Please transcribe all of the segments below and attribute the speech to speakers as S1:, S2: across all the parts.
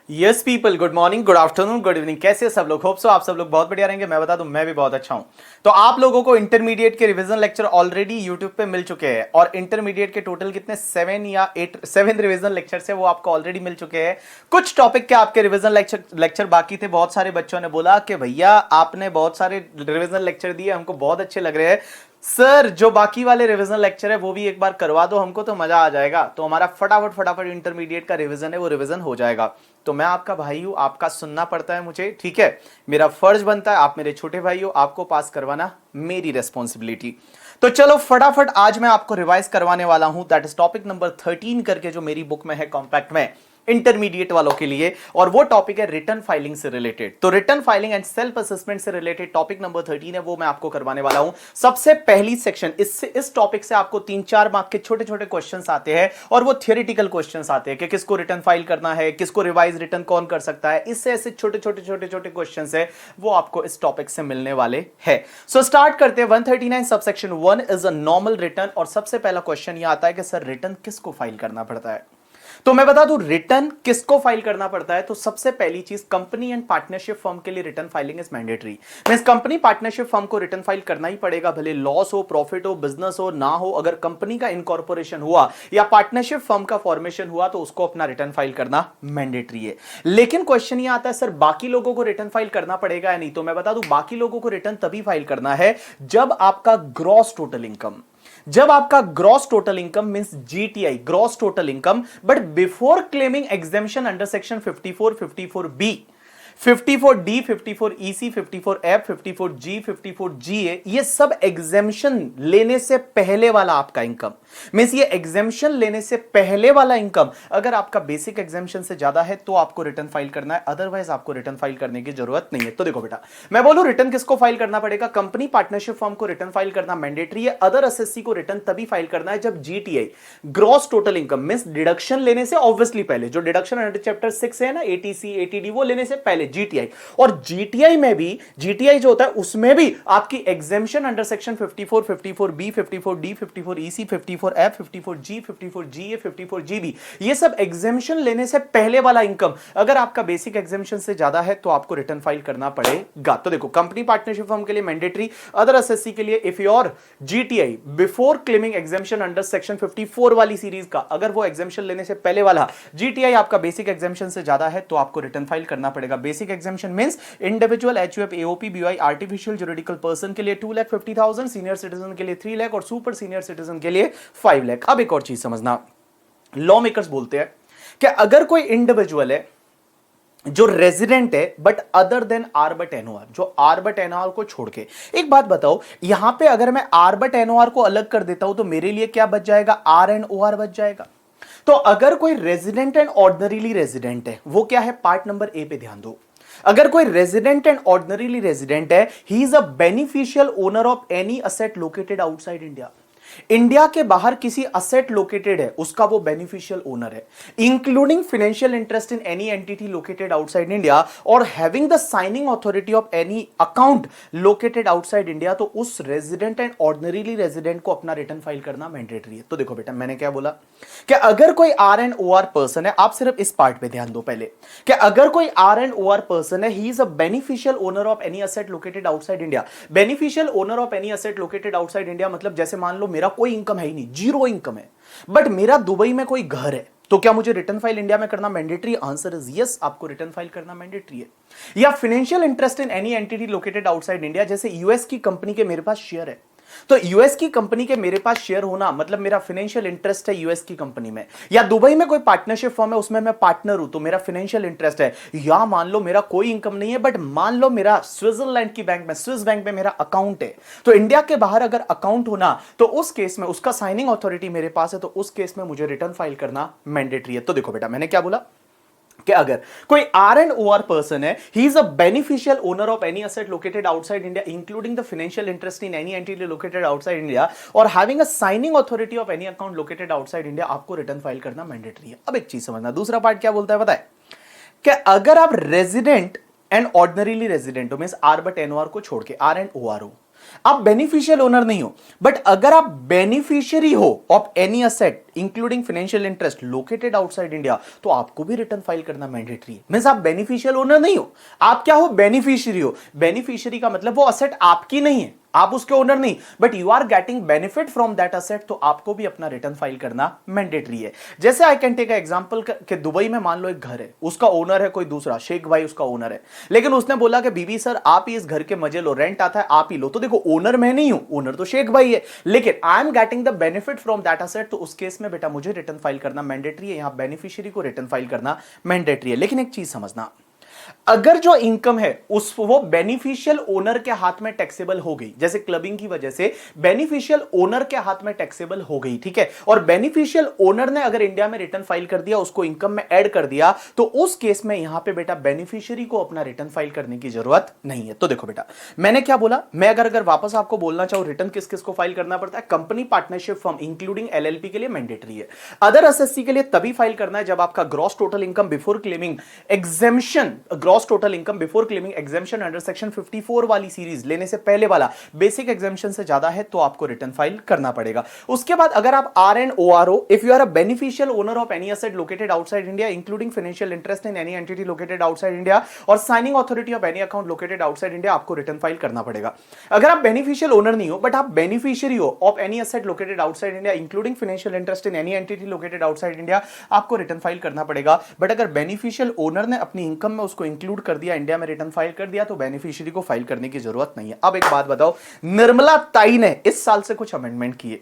S1: Yes people, good morning, good afternoon, good evening. कैसे सब लोग? होप सो आप सब लोग बहुत बढ़िया रहेंगे। मैं बता दूं, मैं भी बहुत अच्छा हूं। तो आप लोगों को इंटरमीडिएट के रिवीजन लेक्चर ऑलरेडी यूट्यूब पे मिल चुके हैं और इंटरमीडिएट के टोटल कितने 7 रिवीजन लेक्चर है वो आपको ऑलरेडी मिल चुके हैं। कुछ टॉपिक के आपके रिवीजन लेक्चर बाकी थे। बहुत सारे बच्चों ने बोला कि भैया आपने बहुत सारे रिवीजन लेक्चर दिए, हमको बहुत अच्छे लग रहे हैं सर, जो बाकी वाले रिवीजन लेक्चर है वो भी एक बार करवा दो हमको, तो मजा आ जाएगा। तो हमारा फटाफट इंटरमीडिएट का रिवीजन है वो रिवीजन हो जाएगा। तो मैं आपका भाई हूं, आपका सुनना पड़ता है मुझे, ठीक है। मेरा फर्ज बनता है, आप मेरे छोटे भाई हो, आपको पास करवाना मेरी रेस्पॉन्सिबिलिटी। तो चलो फटाफट आज मैं आपको रिवाइज करवाने वाला हूं, दैट इज टॉपिक नंबर 13 करके, जो मेरी बुक में है कॉम्पैक्ट में इंटरमीडिएट वालों के लिए। और वो टॉपिक है रिटर्न फाइलिंग से रिलेटेड। तो return filing and self assessment से रिलेटेड टॉपिक नंबर 13 है, वो मैं आपको करवाने वाला हूं। सबसे पहली सेक्शन, इस टॉपिक से आपको 3-4 मार्क के छोटे छोटे क्वेश्चंस आते हैं और वो थियोरेटिकल क्वेश्चंस आते हैं कि किसको रिटर्न फाइल करना है, किसको रिवाइज रिटर्न कौन कर सकता है। इससे ऐसे छोटे छोटे क्वेश्चंस है वो आपको इस टॉपिक से मिलने वाले हैं। सो स्टार्ट करते हैं। 139 subsection 1 is a normal return. और सबसे पहला क्वेश्चन ये आता है कि सर रिटर्न किसको फाइल करना पड़ता है। तो मैं बता दूं रिटर्न किसको फाइल करना पड़ता है। तो सबसे पहली चीज, कंपनी एंड पार्टनरशिप फर्म के लिए return filing is mandatory. Means company partnership firm को रिटर्न फाइल करना ही पड़ेगा, भले लॉस हो, प्रॉफिट हो, बिजनेस हो, ना हो। अगर कंपनी का इनकॉर्पोरेशन हुआ या पार्टनरशिप फर्म का फॉर्मेशन हुआ तो उसको अपना रिटर्न फाइल करना मैंडेटरी है। लेकिन क्वेश्चन ये आता है सर बाकी लोगों को रिटर्न फाइल करना पड़ेगा या नहीं। तो मैं बता दूं बाकी लोगों को रिटर्न तभी फाइल करना है जब आपका ग्रॉस टोटल इनकम, जब आपका gross total income means GTI, gross total income, but before claiming exemption under section 54, 54B, 54D, 54EC, 54F, 54G, 54GA, ये सब एग्जेम्पशन लेने से पहले वाला आपका इनकम। मींस ये एग्जेम्पशन लेने से पहले वाला इनकम अगर आपका बेसिक एग्जेम्पशन से ज्यादा है तो आपको रिटर्न फाइल करना है, अदरवाइज आपको रिटर्न फाइल करने की जरूरत नहीं है। तो देखो बेटा, मैं बोलूं रिटर्न किसको फाइल करना पड़ेगा। कंपनी पार्टनरशिप फर्म को रिटर्न फाइल करना मैंडेटरी है। अदर एसएससी को रिटर्न तभी फाइल करना है जब GTI, gross total income, means deduction लेने से ऑब्वियसली पहले, जो डिडक्शन अंडर चैप्टर 6 है ना, एटीसी एटीडी, वो लेने से पहले जीटीआई। और जीटीआई में भी, जीटीआई जो होता है उसमें भी आपकी exemption under section 54, 54B, 54D, 54EC, 54F, 54G, 54GA, 54GB, ये सब एग्जेम्पशन लेने से पहले वाला इनकम अगर आपका बेसिक एग्जेम्पशन से ज्यादा है तो आपको रिटर्न फाइल करना पड़ेगा। तो देखो, कंपनी पार्टनरशिप फर्म के लिए मैंडेटरी, अदर एसएससी के लिए if your GTI before claiming exemption under section 54 वाली सीरीज का, अगर वो एग्जेम्पशन लेने से पहले वाला जीटीआई आपका बेसिक एग्जेम्पशन से ज्यादा है तो आपको रिटर्न फाइल करना पड़ेगा। Basic exemption means individual, HUF, AOP, BY, artificial juridical person के लिए 2,50,000, सीनियर सिटीजन के लिए 3 लाख और सुपर सीनियर सिटीजन के लिए 5 लाख। अब एक और चीज समझना, लॉ मेकर्स बोलते हैं कि अगर कोई इंडिविजुअल है जो रेजिडेंट है but other than R but NOR, जो आर बट एनओआर को छोड़ के, एक बात बताओ, यहां पे अगर मैं आर बट एनओआर को अलग कर देता हूं तो मेरे लिए क्या बच जाएगा, आर एंड ओ आर बच जाएगा। तो अगर कोई रेजिडेंट एंड ऑर्डिनरीली रेजिडेंट है, वो क्या है, पार्ट नंबर ए पे ध्यान दो। अगर कोई रेजिडेंट एंड ऑर्डिनरीली रेजिडेंट है, he is a beneficial owner of any asset located outside India. India के बाहर किसी असेट लोकेटेड है उसका वो बेनिफिशियल ओनर है, including financial interest in any entity located outside India और having the signing authority of any account located outside India. तो उस रेजिडेंट एंड ऑर्डिनरीली रेजिडेंट को अपना रिटर्न फाइल करना मैंडेटरी है। तो देखो बेटा, मैंने क्या बोला कि अगर कोई R and O R person है, आप सिर्फ इस पार्ट पे ध्यान दो पहले, कि अगर कोई R and O R person है, he is a beneficial owner of any asset located outside India. Beneficial owner of any asset located outside India मतलब जैसे मान लो मेरा कोई इनकम है ही नहीं, जीरो इनकम है, बट मेरा दुबई में कोई घर है, तो क्या मुझे रिटर्न फाइल इंडिया में करना मैंडेटरी? आंसर इज यस, आपको रिटर्न फाइल करना मैंडेटरी है। या financial interest in any entity located outside India, जैसे यूएस की कंपनी के मेरे पास शेयर है, तो यूएस की कंपनी के मेरे पास शेयर होना मतलब मेरा फाइनेंशियल इंटरेस्ट है यूएस की कंपनी में। या दुबई में कोई पार्टनरशिप फर्म है, उसमें मैं पार्टनर हूं, तो मेरा फाइनेंशियल इंटरेस्ट है। या मान लो मेरा कोई इनकम नहीं है, बट मान लो मेरा स्विट्जरलैंड की बैंक में, स्विस बैंक में मेरा अकाउंट है, तो इंडिया के बाहर अगर अकाउंट होना तो उस केस में उसका साइनिंग अथॉरिटी मेरे पास है, तो उस केस में मुझे रिटर्न फाइल करना मैंडेटरी है। तो देखो बेटा, मैंने क्या बोला कि अगर कोई R and O R person है, he is a beneficial owner of any asset located outside India including the financial interest in any entity located outside India और having a signing authority of any account located outside India, आपको return file करना mandatory है। अब एक चीज समझना, दूसरा part क्या बोलता है पता है, कि अगर आप रेजिडेंट एंड ऑर्डिनरीली रेजिडेंट हो, मींस आर बट एनओआर को छोड़ के, आर एंड ओ आर हो, आप बेनिफिशियल ओनर नहीं हो, बट अगर आप बेनिफिशियरी हो of any asset including financial interest located outside India, तो आपको भी रिटर्न फाइल करना मैंडेटरी है। मींस आप बेनिफिशियल ओनर नहीं हो, आप क्या हो, बेनिफिशियरी हो। बेनिफिशियरी का मतलब वो असेट आपकी नहीं है, आप उसके ओनर नहीं, but you are getting benefit from that asset, तो आपको भी अपना रिटर्न फाइल करना मैंडेटरी है। जैसे आई कैन टेक एग्जांपल कि दुबई में मान लो एक घर है, उसका ओनर है कोई दूसरा, शेख भाई उसका ओनर है, लेकिन उसने बोला कि बीबी सर आप ही इस घर के मजे लो, रेंट आता है आप ही लो, तो देखो ओनर मैं नहीं हूं, ओनर तो शेख भाई है, लेकिन I am getting the benefit from that asset, तो उस केस में बेटा मुझे रिटर्न फाइल करना मैंडेटरी है। यहां बेनिफिशियरी को रिटर्न फाइल करना मैंडेटरी है। लेकिन एक चीज समझना, अगर जो इनकम है उस वो बेनिफिशियल ओनर के हाथ में टैक्सेबल हो गई, जैसे क्लबिंग की वजह से बेनिफिशियल ओनर के हाथ में टैक्सेबल हो गई, ठीक है, और बेनिफिशियल ओनर ने अगर इंडिया में रिटर्न फाइल कर दिया, उसको इनकम में ऐड कर दिया, तो उस केस में यहां पे बेटा बेनिफिशियरी को अपना रिटर्न फाइल करने की जरूरत नहीं है। तो देखो बेटा मैंने क्या बोला, मैं अगर वापस आपको बोलना चाहूं रिटर्न किस किस को फाइल करना पड़ता है, company, partnership, firm including LLP के लिए मैंडेटरी है। अदर एसएससी के लिए तभी फाइल करना है जब आपका gross total income before claiming exemption, gross total income before claiming exemption under section 54 वाली सीरीज लेने से पहले वाला बेसिक एग्जेम्पशन से ज्यादा है, तो आपको रिटर्न फाइल करना पड़ेगा। उसके बाद अगर आप R and ORO, if you are a beneficial owner of any asset located outside India including financial interest in any entity located outside India और signing authority of any account located outside India, आपको return file करना पड़ेगा। अगर आप beneficial owner नहीं हो but आप beneficiary हो of any asset located outside India including financial interest in any entity located outside India, आपको रिटर्न फाइल करना पड़ेगा। बट अगर बेनिफिशियल ओनर ने अपनी इनकम में उसको इंक्लूड कर दिया, इंडिया में रिटर्न फाइल कर दिया, तो बेनिफिशियरी को फाइल करने की जरूरत नहीं है। अब एक बात बताओ, निर्मला ताई ने इस साल से कुछ अमेंडमेंट किए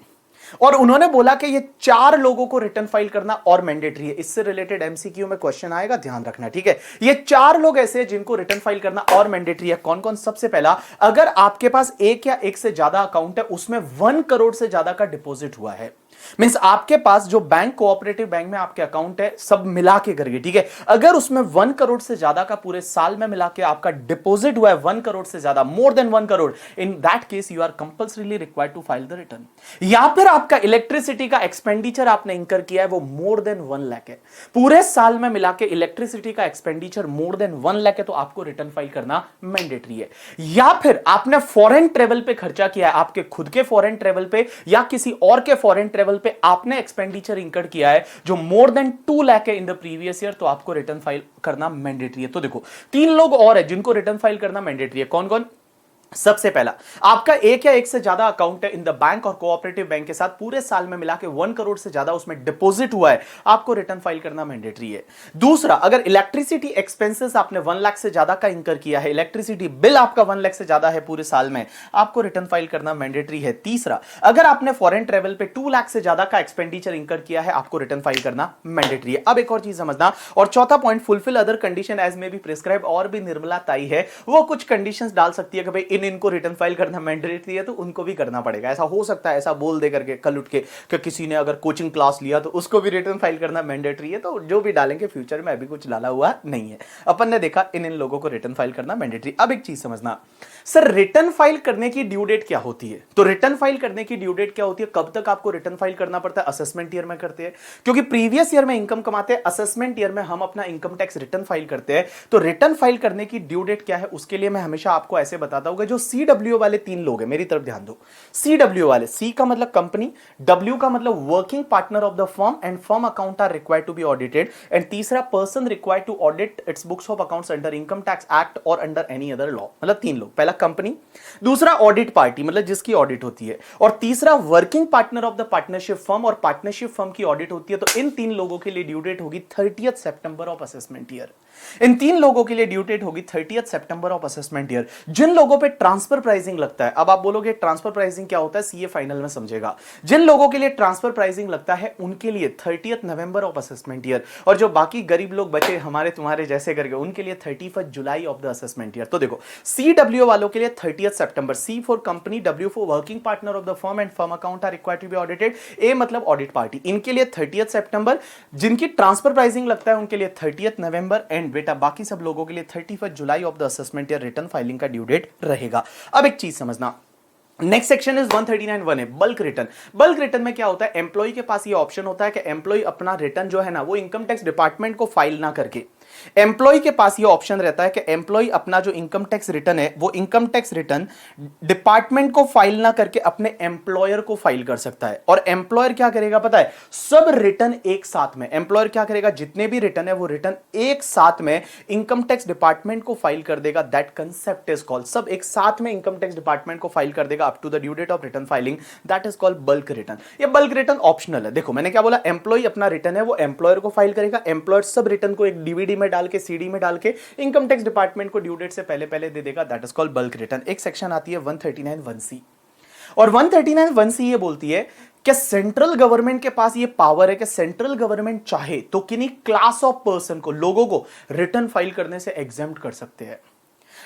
S1: और उन्होंने बोला कि ये 4 लोगों को रिटर्न फाइल करना और मैंडेटरी है। इससे रिलेटेड एमसीक्यू में क्वेश्चन आएगा, ध्यान रखना, ठीक है। ये 4 लोग ऐसे हैं जिनको रिटर्न फाइल करना और मैंडेटरी है। कौन कौन? सबसे पहला, अगर आपके पास एक या एक से ज्यादा अकाउंट है, उसमें 1 करोड़ से ज्यादा का डिपॉजिट हुआ है, मींस आपके पास जो बैंक, कोऑपरेटिव बैंक में आपके अकाउंट है सब मिला के करके, ठीक है, अगर उसमें 1 करोड़ से ज्यादा का पूरे साल में मिला के आपका डिपॉजिट हुआ है 1 करोड़ से ज्यादा, more than 1 crore, in that case you are compulsorily required to file the return. या फिर आपका इलेक्ट्रिसिटी का एक्सपेंडिचर आपने इंकर किया है वो मोर देन 1 लाख है, पूरे साल में मिला के इलेक्ट्रिसिटी का एक्सपेंडिचर मोर देन 1 लाख है, तो आपको रिटर्न फाइल करना मैंडेटरी है। या फिर आपने फॉरेन ट्रेवल पे खर्चा किया है, आपके खुद के फॉरेन ट्रेवल पे या किसी और के फॉरेन ट्रेवल पे आपने एक्सपेंडिचर इंकर किया है जो मोर देन 2 लाख है इन द प्रीवियस ईयर, तो आपको रिटर्न फाइल करना मैंडेटरी है। तो देखो 3 लोग और है जिनको रिटर्न फाइल करना मैंडेटरी है। कौन कौन? सबसे पहला, आपका एक या एक से ज्यादा अकाउंट है इन द बैंक और कोऑपरेटिव बैंक के साथ, पूरे साल में मिला के 1 करोड़ से ज्यादा उसमें डिपॉजिट हुआ है, आपको रिटर्न फाइल करना मैंडेटरी है। दूसरा, अगर इलेक्ट्रिसिटी एक्सपेंसेस आपने 1 लाख से ज्यादा का इंकर किया है, इलेक्ट्रिसिटी बिल आपका 1 लाख से ज्यादा है पूरे साल में, आपको रिटर्न फाइल करना मैंडेटरी है। तीसरा, अगर आपने फॉरेन ट्रेवल पे 2 लाख से ज्यादा का एक्सपेंडिचर इंकर किया है, आपको रिटर्न फाइल करना मैंडेटरी है। अब एक और चीज समझना, और चौथा point, fulfil other condition as may be prescribe, और भी निर्मला ताई है वो कुछ कंडीशंस डाल सकती है कि भाई इनको रिटर्न फाइल करना मैंडेटरी है, तो उनको भी करना पड़ेगा। ऐसा हो सकता है, ऐसा बोल दे करके कल उठ के कि किसी ने अगर कोचिंग क्लास लिया तो उसको भी रिटर्न फाइल करना मैंडेटरी है, तो जो भी डालेंगे फ्यूचर में, अभी कुछ डाला हुआ नहीं है। अपन ने देखा इन लोगों को रिटर्न फाइल करना मैंडेटरी। अब एक चीज समझना, सर रिटर्न फाइल करने की ड्यू डेट क्या होती है? तो रिटर्न फाइल करने की ड्यू डेट क्या होती है, कब तक आपको रिटर्न फाइल करना पड़ता है? असेसमेंट ईयर में करते हैं, क्योंकि प्रीवियस ईयर में इनकम कमाते हैं, असेसमेंट ईयर में हम अपना इनकम टैक्स रिटर्न फाइल करते हैं। तो रिटर्न फाइल करने की ड्यू डेट क्या है, उसके लिए मैं हमेशा आपको ऐसे बताता हूं, जो सीडब्ल्यू वाले 3 लोग हैं, मेरी तरफ ध्यान दो। सीडब्ल्यू वाले, सी का मतलब कंपनी, डब्ल्यू का मतलब working partner of the firm and firm account are required to be audited, and तीसरा person required to audit its books of accounts under income tax act और अंडर एनी अदर लॉ। मतलब 3 लोग, पहला company, दूसरा audit party मतलब जिसकी audit होती है, और तीसरा working partner of the partnership firm, और पार्टनरशिप फर्म की ऑडिट होती है। तो इन 3 लोगों के लिए ड्यू डेट होगी 30th सितंबर ऑफ असेसमेंट ईयर। इन 3 लोगों के लिए ड्यू डेट होगी 30th सितंबर ऑफ असेसमेंट ईयर। जिन लोगों पे ट्रांसफर प्राइसिंग लगता है, अब आप बोलोगे ट्रांसफर प्राइसिंग क्या होता है, सीए फाइनल में समझेगा। जिन लोगों के लिए ट्रांसफर प्राइसिंग लगता है उनके लिए 30th November of assessment year, और जो बाकी गरीब लोग बचे हमारे तुम्हारे जैसे करके, उनके लिए 31st जुलाई ऑफ द असेसमेंट ईयर। तो देखो सीडब्ल्यू वालों के लिए 30th सितंबर, C for company, W for working partner of the firm and firm account are required to be audited, A मतलब ऑडिट पार्टी, इनके लिए 30th सितंबर। जिनकी ट्रांसफर प्राइसिंग लगता है उनके लिए 30th नवंबर, एंड बेटा बाकी सब लोगों के लिए 31st जुलाई of the assessment year return filing का ड्यू डेट रहेगा। अब एक चीज समझना, नेक्स्ट सेक्शन इज 139(1) है बल्क रिटर्न। बल्क रिटर्न में क्या होता है, एम्प्लॉय के पास ये ऑप्शन होता है कि एम्प्लॉय अपना रिटर्न जो है ना वो इनकम टैक्स डिपार्टमेंट को फाइल ना करके एम्प्लॉय के पास ये ऑप्शन रहता है कि एम्प्लॉय अपना जो इनकम टैक्स रिटर्न है वो इनकम टैक्स रिटर्न डिपार्टमेंट को फाइल ना करके अपने एम्प्लॉयर को फाइल कर सकता है। और एम्प्लॉयर क्या करेगा पता है, सब रिटर्न एक साथ में, एम्प्लॉयर क्या करेगा, जितने भी रिटर्न है वो रिटर्न एक साथ में इनकम टैक्स डिपार्टमेंट को फाइल कर देगा। दैट कंसेप्ट इज कॉल्ड, सब एक साथ में इनकम टैक्स डिपार्टमेंट को फाइल कर देगा up to the due date of return filing. That is called bulk return. ये बल्क रिटर्न ऑप्शनल है। देखो मैंने क्या बोला, एम्प्लॉय अपना रिटर्न है वो एम्प्लॉयर को फाइल करेगा, एम्प्लॉयर सब रिटर्न को एक डीवीडी में डाल के सीडी में डाल के इनकम टैक्स डिपार्टमेंट को ड्यू डेट से पहले पहले दे देगा। That is called bulk return. एक सेक्शन आती है 139(1)(c) और 139(1)(c) ये बोलती है कि सेंट्रल गवर्नमेंट के पास ये पावर है कि सेंट्रल गवर्नमेंट चाहे तो किन्हीं क्लास ऑफ पर्सन को, लोगों को रिटर्न फाइल करने से एग्जेम्प्ट कर सकते हैं।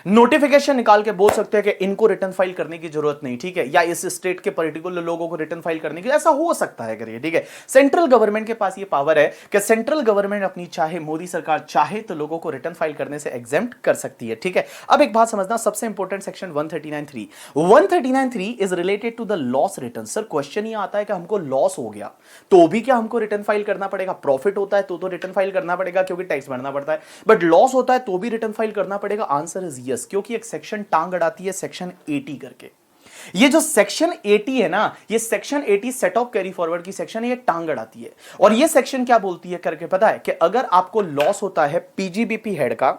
S1: नोटिफिकेशन निकाल के बोल सकते हैं कि इनको रिटर्न फाइल करने की जरूरत नहीं, ठीक है, या इस स्टेट के पर्टिकुलर लोगों को रिटर्न फाइल करने की, ऐसा हो सकता है करिए, ठीक है। सेंट्रल गवर्नमेंट के पास ये पावर है कि सेंट्रल गवर्नमेंट अपनी चाहे, मोदी सरकार चाहे तो लोगों को रिटर्न फाइल करने से एग्जेम्प्ट कर सकती है, ठीक है। अब एक बात समझना, सबसे important section 139(3) is related to the loss return. Sir question ये आता है कि हमको लॉस हो गया तो भी क्या हमको रिटर्न फाइल करना पड़ेगा? प्रॉफिट होता है तो रिटर्न फाइल करना पड़ेगा क्योंकि टैक्स भरना पड़ता है, बट लॉस होता है तो भी रिटर्न फाइल करना पड़ेगा? आंसर इज यस, क्योंकि एक सेक्शन टांग अड़ाती है सेक्शन 80 करके। ये जो सेक्शन 80 है ना, ये section 80 set of carry forward की सेक्शन है, ये टांग अड़ाती है। और ये सेक्शन क्या बोलती है करके पता है, कि अगर आपको लॉस होता है पीजीबीपी हेड का,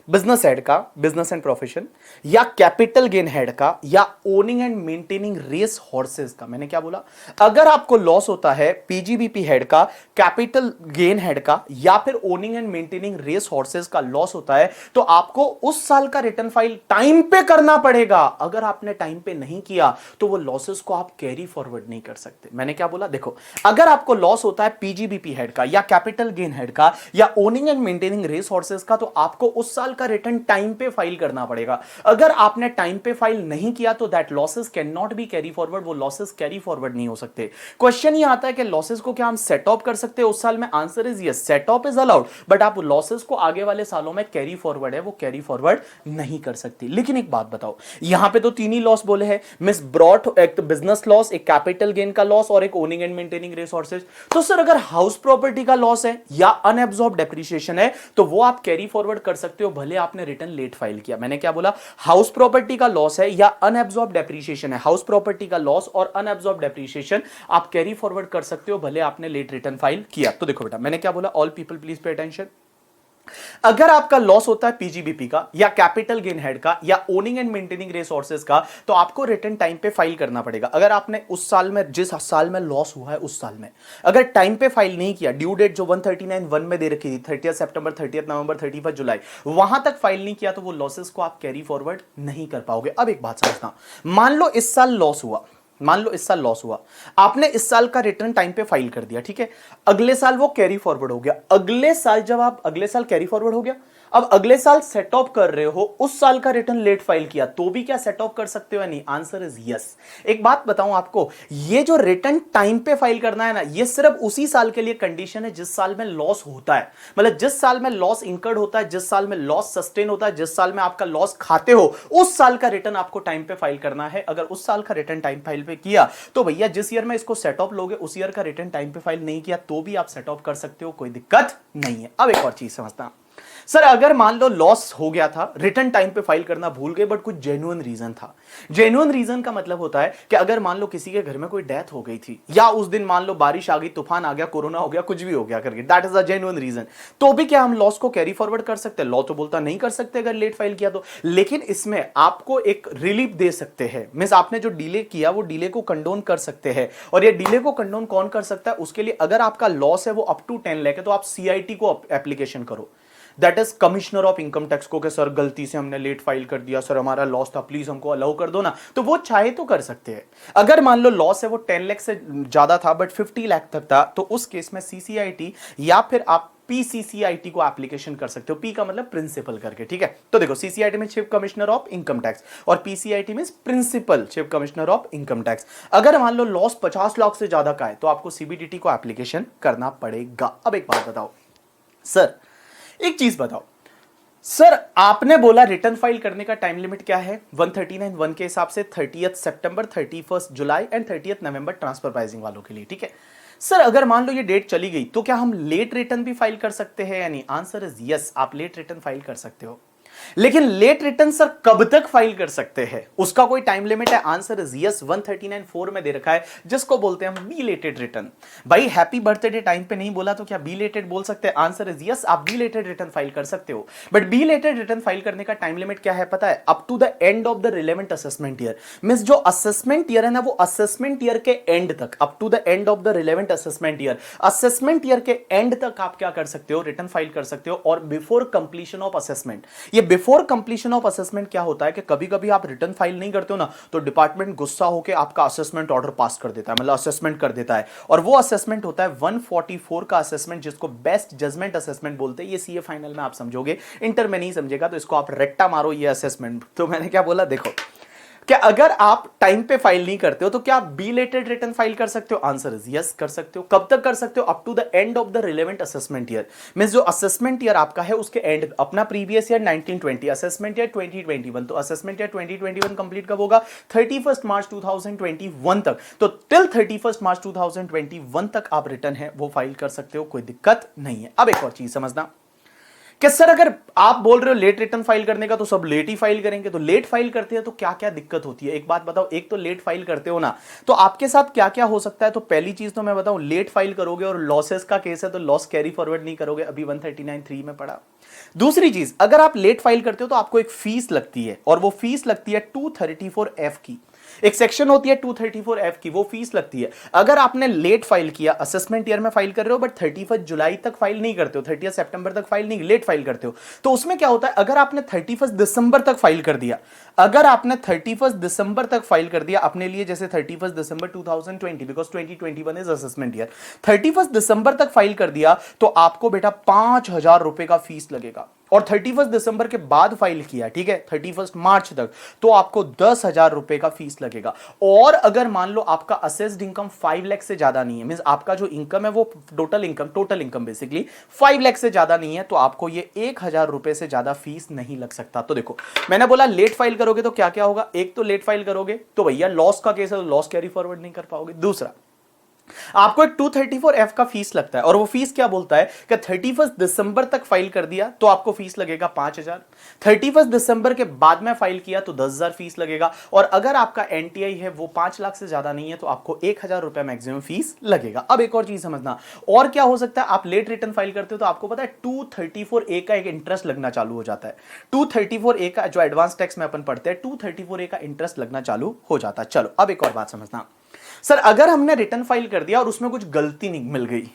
S1: बिजनेस हेड का, बिजनेस एंड प्रोफेशन, या कैपिटल गेन हेड का, या owning and maintaining race horses का, मैंने क्या बोला, अगर आपको लॉस होता है पीजीबीपी हेड का, कैपिटल गेन हेड का, या फिर owning and maintaining race horses का लॉस होता है, तो आपको उस साल का रिटर्न फाइल टाइम पे करना पड़ेगा। अगर आपने टाइम पे नहीं किया तो वो लॉसेस को आप कैरी फॉरवर्ड नहीं कर सकते। मैंने क्या बोला, देखो, अगर आपको लॉस होता है पीजीबीपी हेड का, या कैपिटल गेन हेड का, या owning and maintaining race horses का, तो आपको उस साल का रिटर्न टाइम पे फाइल करना पड़ेगा। अगर आपने टाइम पे फाइल नहीं किया तो that losses can not be carry forward, वो लॉसेस कैरी फॉरवर्ड नहीं हो सकते। क्वेश्चन ये आता है कि लॉसेस को क्या हम सेट ऑफ कर सकते हैं उस साल में? Answer is yes, set of is allowed, but आप लॉसेस को आगे वाले सालों में कैरी फॉरवर्ड है वो कैरी फॉरवर्ड नहीं कर सकती। लेकिन एक बात बताओ, यहां पे तो तीन ही लॉस बोले हैं, मिस ब्रॉट, एक बिजनेस लॉस, एक कैपिटल गेन का लॉस और एक ओनिंग एंड मेंटेनिंग रिसोर्सेज। तो सर अगर हाउस प्रॉपर्टी का लॉस है या अनएब्सॉर्ब डेप्रिसिएशन है तो वो आप कैरी फॉरवर्ड कर सकते हो, भले आपने रिटर्न लेट फाइल किया। मैंने क्या बोला, हाउस प्रॉपर्टी का लॉस है या अनएब्सॉर्ब डेप्रिसिएशन है, हाउस प्रॉपर्टी का लॉस और अनएब्सॉर्ब डेप्रिसिएशन आप कैरी फॉरवर्ड कर सकते हो, भले आपने लेट रिटर्न फाइल किया। तो देखो बेटा, मैंने क्या बोला, all people please pay attention. अगर आपका लॉस होता है पीजीबीपी का, या कैपिटल गेन हेड का, या ओनिंग एंड मेंटेनिंग रिसोर्सेज का, तो आपको रिटर्न टाइम पे फाइल करना पड़ेगा। अगर आपने उस साल में, जिस साल में लॉस हुआ है उस साल में अगर टाइम पे फाइल नहीं किया, ड्यू डेट जो 139(1) में दे रखी थी 30 सितंबर, 30 नवंबर, 31 जुलाई, वहां तक फाइल नहीं किया तो वो लॉसेस को आप कैरी फॉरवर्ड नहीं कर पाओगे। अब एक बात समझना, मान लो इस साल लॉस हुआ, मान लो इस साल लॉस हुआ, आपने इस साल का रिटर्न टाइम पे फाइल कर दिया, ठीक है, अगले साल वो कैरी फॉरवर्ड हो गया। अगले साल जब आप, अगले साल कैरी फॉरवर्ड हो गया, अब अगले साल सेट ऑफ कर रहे हो, उस साल का रिटर्न लेट फाइल किया तो भी क्या सेट ऑफ कर सकते हो या नहीं? Answer is yes. एक बात बताऊं आपको, ये जो रिटर्न टाइम पे फाइल करना है ना, ये सिर्फ उसी साल के लिए कंडीशन है जिस साल में लॉस होता है। मतलब जिस साल में लॉस इंकर्ड होता है, जिस साल में लॉस सस्टेन होता है, जिस साल में आपका लॉस खाते हो, उस साल का रिटर्न आपको टाइम पे फाइल करना है। अगर उस साल का रिटर्न टाइम फाइल पे किया तो भैया जिस ईयर में इसको सेट ऑफ लोगे उस ईयर का रिटर्न टाइम पे फाइल नहीं किया तो भी आप सेट ऑफ कर सकते हो, कोई दिक्कत नहीं है। अब एक और चीज समझता, सर अगर मान लो लॉस हो गया था, रिटर्न टाइम पे फाइल करना भूल गए, बट कुछ जेन्युइन रीजन था। जेन्युइन रीजन का मतलब होता है कि अगर मान लो किसी के घर में कोई डेथ हो गई थी, या उस दिन मान लो बारिश आ गई, तूफान आ गया, कोरोना हो गया, कुछ भी हो गया करके, that is a genuine reason, तो भी क्या हम लॉस को कैरी फॉरवर्ड कर सकते हैं? लॉ तो बोलता नहीं कर सकते अगर लेट फाइल किया तो, लेकिन इसमें आपको एक रिलीफ दे सकते हैं। मींस आपने जो डिले किया वो डिले को कंडोन कर सकते हैं, और ये डिले को कंडोन कौन कर सकता है? उसके लिए अगर आपका लॉस है वो अप टू 10 लाख है तो आप सीआईटी को एप्लीकेशन करो, that is commissioner of income tax को, कि सर गलती से हमने लेट फाइल कर दिया, सर हमारा लॉस था, प्लीज हमको अलाउ कर दो ना, तो वो चाहे तो कर सकते हैं। अगर मान लो लॉस है वो 10 लाख से ज्यादा था बट 50 लाख तक था, तो उस केस में सीसीआईटी या फिर आप पीसीसीआईटी को एप्लीकेशन कर सकते हो। पी का मतलब प्रिंसिपल करके, ठीक है। तो देखो, सीसीआईटी में chief commissioner of income tax और पीसीआईटी में principal chief commissioner of income tax. अगर मान लो लॉस 50 लाख से ज्यादा का है तो आपको सीबीडीटी को एप्लीकेशन करना पड़ेगा। अब एक बात बताओ सर, एक चीज बताओ सर, आपने बोला रिटर्न फाइल करने का टाइम लिमिट क्या है? 139(1) के हिसाब से 30 सितंबर, 31 जुलाई एंड 30 नवंबर ट्रांसफर प्राइसिंग वालों के लिए, ठीक है। सर अगर मान लो ये डेट चली गई तो क्या हम लेट रिटर्न भी फाइल कर सकते हैं या नहीं? आंसर इज यस, आप लेट रिटर्न फाइल कर सकते हो। लेकिन लेट रिटर्न सर कब तक फाइल कर सकते हैं, उसका कोई टाइम लिमिट है? आंसर इज यस, 139(4) में दे रखा है, जिसको बोलते हैं हम बिलेटेड रिटर्न। भाई हैप्पी बर्थडे टाइम पे नहीं बोला तो क्या बिलेटेड बोल सकते हैं? आंसर इज यस, आप बिलेटेड रिटर्न फाइल कर सकते हो। बट बिलेटेड रिटर्न फाइल करने का टाइम लिमिट क्या है पता है? Up to the end of the relevant assessment year. Means जो असेसमेंट ईयर है ना, वो असेसमेंट ईयर के एंड तक, up to the end of the relevant assessment year, assessment year के एंड तक आप क्या कर सकते हो? रिटर्न फाइल कर सकते हो। और बिफोर कंप्लीशन ऑफ असेसमेंट, ये बिफोर कंप्लीशन ऑफ असेसमेंट क्या होता है कि कभी कभी आप रिटर्न फाइल नहीं करते हो ना, तो डिपार्टमेंट गुस्सा होकर आपका असेसमेंट ऑर्डर पास कर देता है, मतलब असेसमेंट कर देता है। और वो असेसमेंट होता है 144 का असेसमेंट, जिसको बेस्ट जजमेंट असेसमेंट बोलते हैं। ये सीए फाइनल में आप समझोगे, इंटर में नहीं समझेगा, तो इसको आप रट्टा मारो ये असेसमेंट। तो मैंने क्या बोला देखो, क्या अगर आप टाइम पे फाइल नहीं करते हो तो क्या आप बिलेटेड रिटर्न फाइल कर सकते हो? आंसर इज यस, कर सकते हो। कब तक कर सकते हो? Up to the end of the relevant assessment year. Means जो असेसमेंट ईयर आपका है उसके एंड, अपना प्रीवियस ईयर 1920, असेसमेंट ईयर 2021, तो असेसमेंट ईयर 2021 कंप्लीट कब होगा? 31 मार्च 2021 तक। तो टिल 31 मार्च 2021 तक आप रिटर्न है वो फाइल कर सकते हो, कोई दिक्कत नहीं है। अब एक और चीज समझना कि सर अगर आप बोल रहे हो लेट रिटर्न फाइल करने का तो सब लेट ही फाइल करेंगे, तो लेट फाइल करते हैं तो क्या क्या दिक्कत होती है? एक बात बताओ, एक तो लेट फाइल करते हो ना, तो आपके साथ क्या क्या हो सकता है? तो पहली चीज तो मैं बताऊं, लेट फाइल करोगे और लॉसेस का केस है तो लॉस कैरी फॉरवर्ड नहीं करोगे, अभी 139(3) में पड़ा। दूसरी चीज, अगर आप लेट फाइल करते हो तो आपको एक फीस लगती है, और वो फीस लगती है 234F की। एक सेक्शन होती है 234F की, वो फीस लगती है। अगर आपने लेट फाइल किया, असेसमेंट ईयर में फाइल कर रहे हो बट 31 जुलाई तक फाइल नहीं करते हो, 30 सितंबर तक फाइल नहीं, लेट फाइल करते हो, तो उसमें क्या होता है? अगर आपने 31 दिसंबर तक फाइल कर दिया, अगर आपने 31 दिसंबर तक फाइल कर दिया अपने लिए, जैसे 31 दिसंबर 2020, बिकॉज 2021 इज असेसमेंट ईयर, 31 दिसंबर तक फाइल कर दिया तो आपको बेटा 5,000 रुपए का फीस लगेगा। और 31 दिसंबर के बाद फाइल किया, ठीक है, 31 मार्च तक, तो आपको 10,000 रुपए का फीस लगेगा। और अगर मान लो आपका असेस्ड इनकम 5 लाख से ज्यादा नहीं है, मींस आपका जो इनकम है वो टोटल इनकम बेसिकली 5 लाख से ज्यादा नहीं है, तो आपको ये 1,000 रुपए से ज्यादा फीस नहीं लग सकता। तो देखो, मैंने बोला लेट फाइल करोगे तो क्या क्या होगा? एक तो लेट फाइल करोगे तो भैया लॉस का केस है, तो लॉस कैरी फॉरवर्ड नहीं कर पाओगे। दूसरा, आपको एक 234F का फीस लगता है, और वो फीस क्या बोलता है कि 31 दिसंबर तक फाइल कर दिया तो आपको फीस लगेगा 5,000, 31 दिसंबर के बाद में फाइल किया तो 10,000 फीस लगेगा, और अगर आपका एनटीआई है वो 5 लाख से ज्यादा नहीं है तो आपको 1,000 रुपए मैक्सिमम फीस लगेगा। अब एक और चीज समझना, और क्या हो सकता है? आप लेट रिटर्न फाइल करते हो तो आपको पता है 234A का एक इंटरेस्ट लगना चालू हो जाता है। 234A का जो एडवांस टैक्स में अपन पढ़ते हैं, 234A का इंटरेस्ट लगना चालू हो जाता है। चलो अब एक और बात समझना, सर अगर हमने रिटर्न फाइल कर दिया और उसमें कुछ गलती नहीं मिल गई,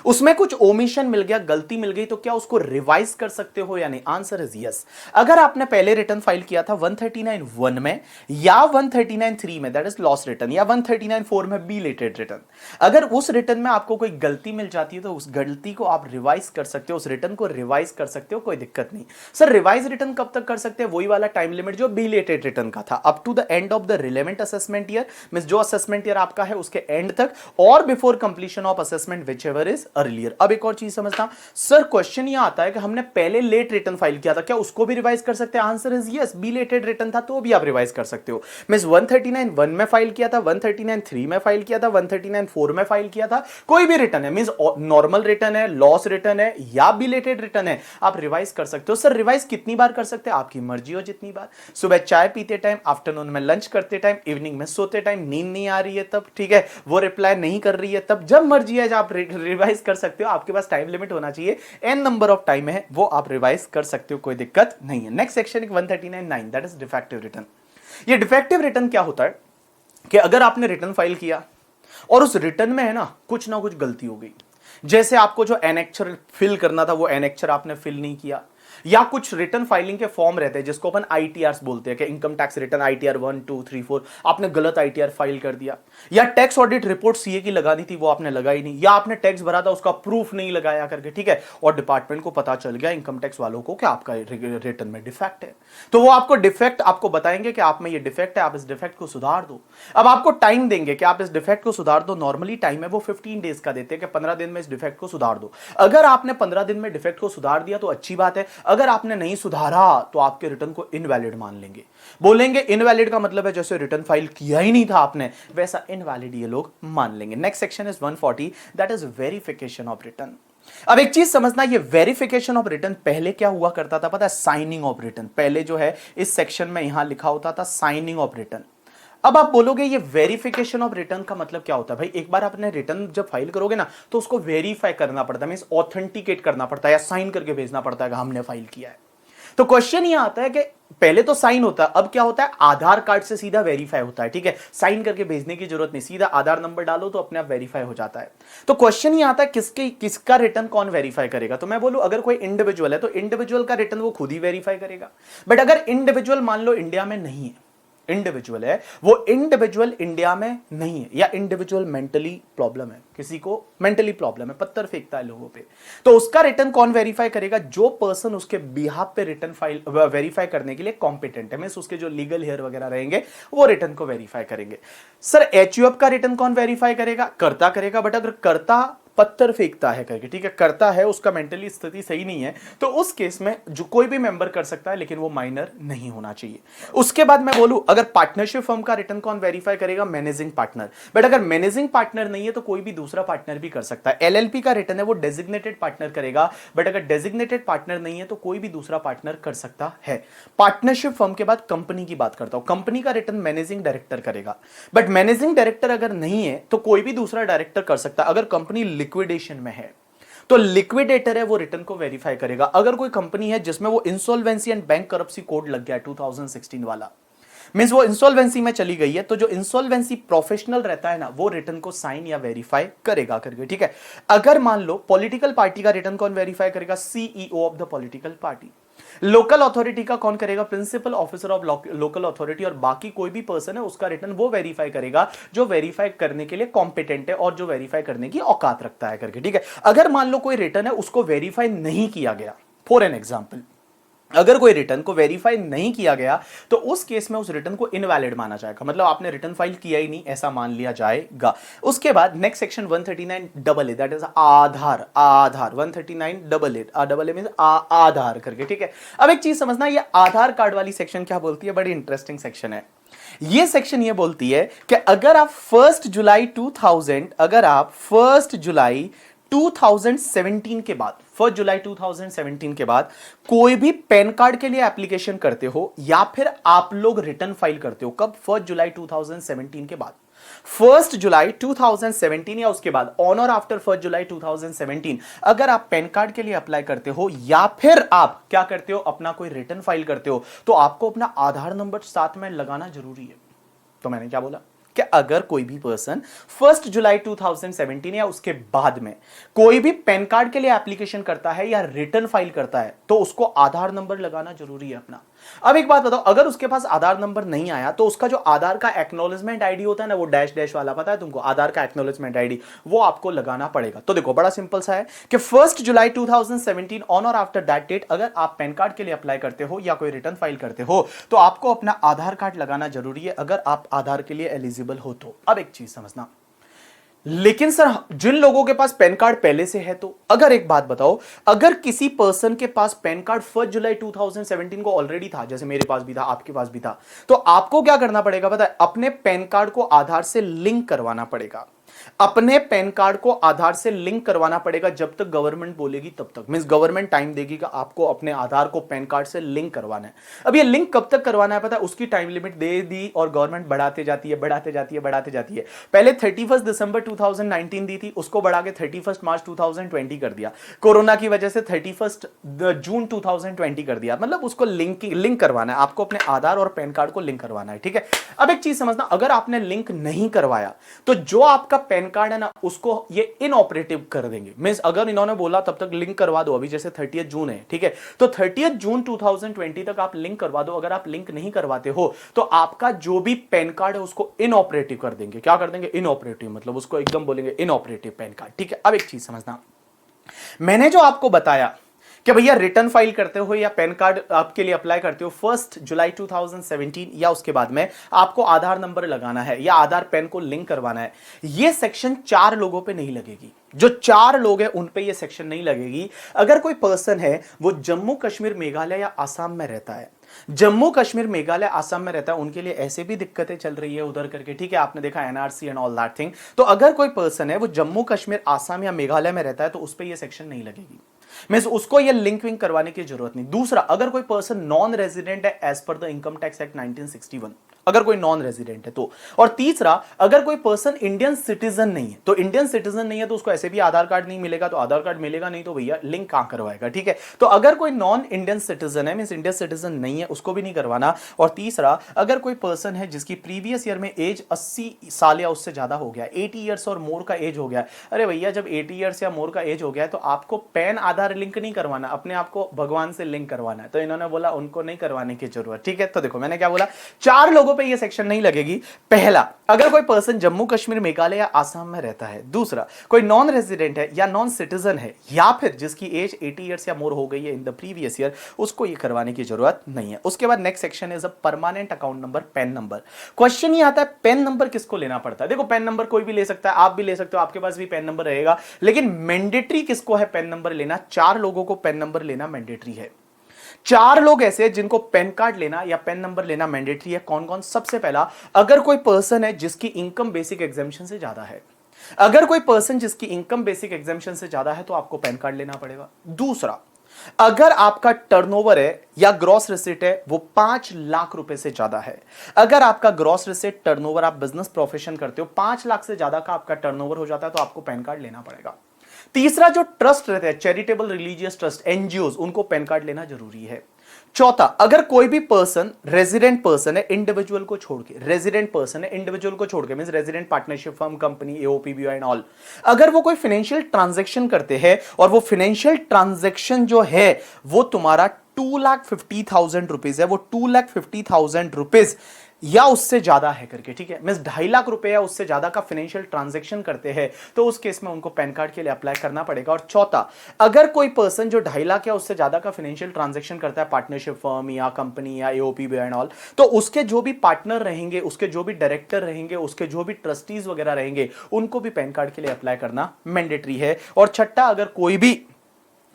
S1: उसमें कुछ ओमिशन मिल गया, गलती मिल गई, तो क्या उसको रिवाइज कर सकते हो या नहीं? Answer is yes. अगर आपने पहले रिटर्न फाइल किया था 139(1) में या 139(3) में, दैट इज लॉस रिटर्न, या 139(4) में बिलेटेड रिटर्न, अगर उस रिटर्न में आपको कोई गलती मिल जाती है तो उस गलती को आप रिवाइज कर सकते हो, उस रिटर्न को रिवाइज कर सकते हो, कोई दिक्कत नहीं। सर रिवाइज रिटर्न कब तक कर सकते हैं? वही वाला टाइम लिमिट जो बिलेटेड रिटर्न का था, up to the end of the relevant assessment year, means जो असेसमेंट ईयर आपका है उसके एंड तक, और before completion of assessment whichever is earlier. अब एक और चीज समझना, सर क्वेश्चन यह आता है कि हमने पहले लेट रिटर्न फाइल किया था, क्या उसको भी रिवाइज कर सकते हैं? Answer is yes, belated return था तो भी आप रिवाइज कर सकते हो। मींस 139(1) में फाइल किया था, 139(3) में फाइल किया था, 139(4) में फाइल किया था, कोई भी रिटर्न है, मींस नॉर्मल रिटर्न है, लॉस रिटर्न है या बिलेटेड रिटर्न है, आप रिवाइज कर सकते हो। सर रिवाइज कितनी बार कर सकते हैं? आपकी मर्जी हो जितनी बार, सुबह चाय पीते टाइम, आफ्टरनून में लंच करते टाइम, इवनिंग में सोते टाइम, नींद नहीं आ रही है तब, ठीक है, वो रिप्लाई नहीं कर रही है तब, जब मर्जी है आप रिवाइज कर सकते हो। आपके पास टाइम लिमिट होना चाहिए, एन नंबर ऑफ टाइम है, वो आप रिवाइज कर सकते हो, कोई दिक्कत नहीं है। Next section 139(9) that is defective return. ये डिफेक्टिव रिटर्न क्या होता है कि अगर आपने रिटर्न फाइल किया और उस रिटर्न में है ना कुछ गलती हो गई, जैसे आपको जो एनेक्चर फिल करना था वो एनेक्चर आपने फिल नहीं किया, या कुछ रिटर्न फाइलिंग के फॉर्म रहते हैं जिसको अपन आईटीआर बोलते हैं कि इनकम टैक्स रिटर्न आईटीआर 1, 2, 3, 4, आपने गलत आईटीआर फाइल कर दिया, या टैक्स ऑडिट रिपोर्ट सीए की लगानी थी वो आपने लगाई नहीं, या आपने टैक्स भरा था उसका प्रूफ नहीं लगाया करके, ठीक है, और डिपार्टमेंट को पता चल गया इनकम टैक्स वालों को कि आपका रिटर्न में डिफेक्ट है, तो वो आपको डिफेक्ट आपको बताएंगे कि आप में ये डिफेक्ट है, आप इस डिफेक्ट को सुधार दो। अब आपको टाइम देंगे कि आप इस डिफेक्ट को सुधार दो, नॉर्मली टाइम है वो 15 डेज का देते हैं कि 15 दिन में इस डिफेक्ट को सुधार दो। अगर आपने 15 दिन में डिफेक्ट को सुधार दिया तो अच्छी बात है, अगर आपने नहीं सुधारा तो आपके रिटर्न को इनवैलिड मान लेंगे। बोलेंगे इनवैलिड का मतलब है जैसे रिटर्न फाइल किया ही नहीं था आपने, वैसा इनवैलिड ये लोग मान लेंगे। Next section is 140, that is verification of return. अब एक चीज समझना, ये वेरिफिकेशन ऑफ रिटर्न पहले क्या हुआ करता था पता है? Signing off return. पहले जो है इस सेक्शन में यहां लिखा होता था साइनिंग ऑफ रिटर्न। अब आप बोलोगे ये वेरिफिकेशन ऑफ रिटर्न का मतलब क्या होता है? भाई एक बार आपने रिटर्न जब फाइल करोगे ना तो उसको वेरीफाई करना पड़ता है, मींस ऑथेंटिकेट करना पड़ता है या साइन करके भेजना पड़ता है कि हमने फाइल किया है। तो क्वेश्चन ये आता है कि पहले तो साइन होता है, अब क्या होता है? आधार कार्ड से सीधा वेरीफाई होता है। ठीक है, साइन करके भेजने की जरूरत नहीं, सीधा आधार नंबर डालो तो अपने आप वेरीफाई हो जाता है। तो क्वेश्चन ये आता है किसका रिटर्न कौन वेरीफाई करेगा? तो मैं बोलूं अगर कोई इंडिविजुअल है तो इंडिविजुअल का रिटर्न वो खुद ही वेरीफाई करेगा। बट अगर इंडिविजुअल मान लो इंडिया में नहीं है, इंडिविजुअल है, वो इंडिविजुअल इंडिया में नहीं है, या इंडिविजुअल मेंटली प्रॉब्लम है, किसी को मेंटली प्रॉब्लम है, पत्थर फेंकता है लोगों पे, तो उसका रिटर्न कौन वेरीफाई करेगा? जो पर्सन उसके बिहाफ पे रिटर्न फाइल वेरीफाई करने के लिए कॉम्पिटेंट है, मींस उसके जो लीगल हेयर वगैरह रहेंगे वो रिटर्न को वेरीफाई करेंगे। सर एचयूएफ का रिटर्न कौन वेरीफाई करेगा? कर्ता करेगा। बट अगर कर्ता पत्थर फेंकता है करके, ठीक है, करता है, उसका मेंटली स्थिति सही नहीं है, तो उस केस में जो कोई भी मेंबर कर सकता है लेकिन वो माइनर नहीं होना चाहिए। उसके बाद मैं बोलूं अगर पार्टनरशिप फर्म का रिटर्न कौन वेरीफाई करेगा? Managing partner. बट अगर मैनेजिंग पार्टनर नहीं है तो कोई भी दूसरा पार्टनर भी कर सकता है। एलएलपी का रिटर्न है वो डेजिग्नेटेड पार्टनर करेगा, बट अगर डेजिग्नेटेड पार्टनर नहीं है तो कोई भी दूसरा पार्टनर कर सकता है। पार्टनरशिप फर्म के बाद कंपनी की बात करता हूं, कंपनी का रिटर्न मैनेजिंग डायरेक्टर करेगा, बट मैनेजिंग डायरेक्टर अगर नहीं है तो कोई भी दूसरा डायरेक्टर कर सकता है। अगर कंपनी लिक्विडेशन में है तो लिक्विडेटर है वो रिटर्न को वेरीफाई करेगा। अगर कोई कंपनी है जिसमें वो इंसॉल्वेंसी एंड बैंक करप्सी कोड लग गया है 2016 वाला, मींस वो इंसॉल्वेंसी में चली गई है, तो जो इंसॉल्वेंसी प्रोफेशनल रहता है ना वो रिटर्न को साइन या वेरीफाई करेगा करके। ठीक है, अगर मान लो पॉलिटिकल पार्टी का रिटर्न कौन वेरीफाई करेगा? CEO of the political party. Local authority का कौन करेगा? Principal officer of local authority. और बाकी कोई भी पर्सन है उसका रिटर्न वो वेरीफाई करेगा जो वेरीफाई करने के लिए कॉम्पिटेंट है और जो वेरीफाई करने की औकात रखता है करके। ठीक है, अगर मान लो कोई रिटर्न है उसको वेरीफाई नहीं किया गया, फॉर एन एग्जांपल अगर कोई रिटर्न को वेरीफाई नहीं किया गया तो उस केस में उस रिटर्न को इनवैलिड माना जाएगा, मतलब आपने रिटर्न फाइल किया ही नहीं ऐसा मान लिया जाएगा। उसके बाद next section 139AA, that is Aadhaar. Aadhaar 139AA means Aadhaar करके। ठीक है, अब एक चीज समझना, ये आधार कार्ड वाली सेक्शन क्या बोलती है? बड़ी इंटरेस्टिंग सेक्शन है ये सेक्शन। ये बोलती है कि अगर आप 1 जुलाई 2000 अगर आप 1 जुलाई 2017 के बाद 1 जुलाई 2017 के बाद कोई भी पैन कार्ड के लिए एप्लीकेशन करते हो या फिर आप लोग रिटर्न फाइल करते हो, कब? 1 जुलाई 2017 के बाद। 1 जुलाई 2017 या उसके बाद, ऑन और आफ्टर 1 जुलाई 2017 अगर आप पैन कार्ड के लिए अप्लाई करते हो या फिर आप क्या करते हो, अपना कोई रिटर्न फाइल करते हो, तो आपको अपना आधार नंबर साथ में लगाना जरूरी है। तो मैंने क्या बोला कि अगर कोई भी पर्सन 1 जुलाई 2017 या उसके बाद में कोई भी पैन कार्ड के लिए एप्लीकेशन करता है या रिटर्न फाइल करता है तो उसको आधार नंबर लगाना जरूरी है अपना। अब एक बात बताओ, अगर उसके पास आधार नंबर नहीं आया तो उसका जो आधार का एक्नॉलेजमेंट आईडी होता है ना, वो डैश डैश वाला, पता है तुमको? आधार का एक्नॉलेजमेंट आईडी वो आपको लगाना पड़ेगा। तो देखो बड़ा सिंपल सा है कि 1 जुलाई 2017 ऑन और आफ्टर दैट डेट अगर आप पैन कार्ड के लिए अप्लाई करते हो या कोई रिटर्न फाइल करते हो तो आपको अपना आधार कार्ड लगाना जरूरी है, अगर आप आधार के लिए एलिजिबल हो तो। अब एक चीज समझना, लेकिन सर जिन लोगों के पास पैन कार्ड पहले से है, तो अगर एक बात बताओ, अगर किसी पर्सन के पास पैन कार्ड 1 जुलाई 2017 को ऑलरेडी था, जैसे मेरे पास भी था, आपके पास भी था, तो आपको क्या करना पड़ेगा पता है? अपने पैन कार्ड को आधार से लिंक करवाना पड़ेगा। अपने पैन कार्ड को आधार से लिंक करवाना पड़ेगा जब तक गवर्नमेंट बोलेगी तब तक, मींस गवर्नमेंट टाइम देगी कि आपको अपने आधार को पैन कार्ड से लिंक करवाना है। अब ये लिंक कब तक करवाना है पता है? उसकी टाइम लिमिट दे दी और गवर्नमेंट बढ़ाते जाती है, बढ़ाते जाती है, बढ़ाते जाती है। पहले 31 दिसंबर 2019 दी थी, उसको बढ़ा के 31 मार्च 2020 कर दिया। कोरोना की वजह से 31 जून 2020 कर दिया। मतलब उसको लिंक करवाना है, आपको अपने आधार और पैन कार्ड को लिंक करवाना है। ठीक है, अब एक चीज समझना, अगर आपने लिंक नहीं करवाया तो जो आपका पैन कार्ड है ना उसको ये इनऑपरेटिव कर देंगे। मींस अगर इन्होंने बोला तब तक लिंक करवा दो, अभी जैसे 30 जून है, ठीक है, तो 30 जून 2020 तक आप लिंक करवा दो। अगर आप लिंक नहीं करवाते हो तो आपका जो भी पैन कार्ड है उसको इनऑपरेटिव कर देंगे। क्या कर देंगे? इनऑपरेटिव, मतलब उसको एकदम बोलेंगे इनऑपरेटिव पैन कार्ड। ठीक है, अब एक चीज समझना, मैंने जो आपको बताया कि भैया रिटर्न फाइल करते हो या पैन कार्ड आपके लिए अप्लाई करते हो 1 जुलाई 2017 या उसके बाद में आपको आधार नंबर लगाना है या आधार पैन को लिंक करवाना है, ये सेक्शन 4 लोगों पे नहीं लगेगी। जो 4 लोग हैं उन पे ये सेक्शन नहीं लगेगी। अगर कोई पर्सन है वो जम्मू कश्मीर मेघालय या आसाम में रहता है, जम्मू कश्मीर मेघालय आसाम में रहता है, उनके लिए ऐसे भी दिक्कतें चल रही है उधर करके, ठीक है, आपने देखा NRC and all that thing. तो अगर कोई पर्सन है वो जम्मू कश्मीर आसाम या मेघालय में रहता है तो उस पर यह सेक्शन नहीं लगेगी, मींस उसको ये लिंक विंक करवाने की जरूरत नहीं। दूसरा, अगर कोई पर्सन नॉन रेजिडेंट है as per the income tax act 1961, अगर कोई नॉन रेजिडेंट है तो। और तीसरा, अगर कोई पर्सन इंडियन सिटीजन नहीं है, तो इंडियन सिटीजन नहीं है तो उसको ऐसे भी आधार कार्ड नहीं मिलेगा, तो आधार कार्ड मिलेगा नहीं तो भैया लिंक कहां करवाएगा, ठीक है। तो अगर कोई नॉन इंडियन सिटीजन है, मींस इंडियन सिटीजन नहीं है, उसको भी नहीं करवाना। और तीसरा, अगर कोई पर्सन है जिसकी प्रीवियस ईयर में एज 80 साल या उससे ज्यादा हो गया, 80 ईयर्स और मोर का एज हो गया, अरे भैया जब 80 ईयर्स या मोर का एज हो गया है तो आपको पैन आधार लिंक नहीं करवाना, अपने आप को भगवान से लिंक करवाना है। तो इन्होंने बोला उनको नहीं करवाने की जरूरत, ठीक है। तो देखो मैंने क्या बोला, 4 लोगों पे ये सेक्शन नहीं लगेगी। पहला, अगर कोई पर्सन जम्मू कश्मीर मेघालय या आसाम में रहता है। दूसरा, कोई नॉन रेजिडेंट है या नॉन सिटीजन है या फिर जिसकी एज 80 ईयर्स या मोर हो गई है इन द प्रीवियस ईयर, उसको ये करवाने की जरूरत नहीं है। उसके बाद next section is a permanent account number, pan number. Question ये आता है पैन नंबर किसको लेना पड़ता है। देखो पैन नंबर कोई भी ले सकता है, आप भी ले सकते हो, आपके पास भी पैन नंबर रहेगा, लेकिन मैंडेटरी किसको है पैन नंबर लेना। 4 लोगों को पैन नंबर लेना मैंडेटरी है। 4 लोग ऐसे हैं जिनको पैन कार्ड लेना या पैन नंबर लेना मैंडेटरी है। कौन कौन? सबसे पहला, अगर कोई पर्सन है जिसकी इनकम बेसिक एग्जेम्पशन से ज्यादा है, अगर कोई पर्सन जिसकी इनकम बेसिक एग्जेम्पशन से ज्यादा है तो आपको पैन कार्ड लेना पड़ेगा। दूसरा, अगर आपका टर्नओवर है या ग्रॉस रिसीट है वो 5 लाख रुपए से ज्यादा है, अगर आपका ग्रॉस रिसीट टर्नओवर, आप बिजनेस प्रोफेशन करते हो, 5 लाख से ज्यादा का आपका टर्नओवर हो जाता है तो आपको पैन कार्ड लेना पड़ेगा। तीसरा, जो ट्रस्ट रहते हैं, चैरिटेबल रिलीजियस ट्रस्ट, एनजीओ, उनको पैन कार्ड लेना जरूरी है। चौथा, अगर कोई भी पर्सन रेजिडेंट पर्सन है इंडिविजुअल को छोड़ के, रेजिडेंट पर्सन है इंडिविजुअल को छोड़ के, means resident partnership firm, company, AOPBO and all, अगर वो कोई फाइनेंशियल ट्रांजैक्शन करते हैं और वो फाइनेंशियल ट्रांजैक्शन जो है वो तुम्हारा 2,50,000 रुपीज है, वो 2,50,000 रुपीज या उससे ज्यादा है करके, ठीक है, मींस 2.5 लाख रुपए या उससे ज्यादा का फाइनेंशियल ट्रांजैक्शन करते हैं तो उस केस में उनको पैन कार्ड के लिए अप्लाई करना पड़ेगा। और चौथा, अगर कोई पर्सन जो 2.5 लाख या उससे ज्यादा का फाइनेंशियल ट्रांजैक्शन करता है पार्टनरशिप फर्म या कंपनी या एओपीबी एंड ऑल, तो उसके जो भी पार्टनर रहेंगे, उसके जो भी डायरेक्टर रहेंगे, उसके जो भी ट्रस्टीज वगैरह रहेंगे, उनको भी पैन कार्ड के लिए अप्लाई करना मैंडेटरी है। और छठा, अगर कोई भी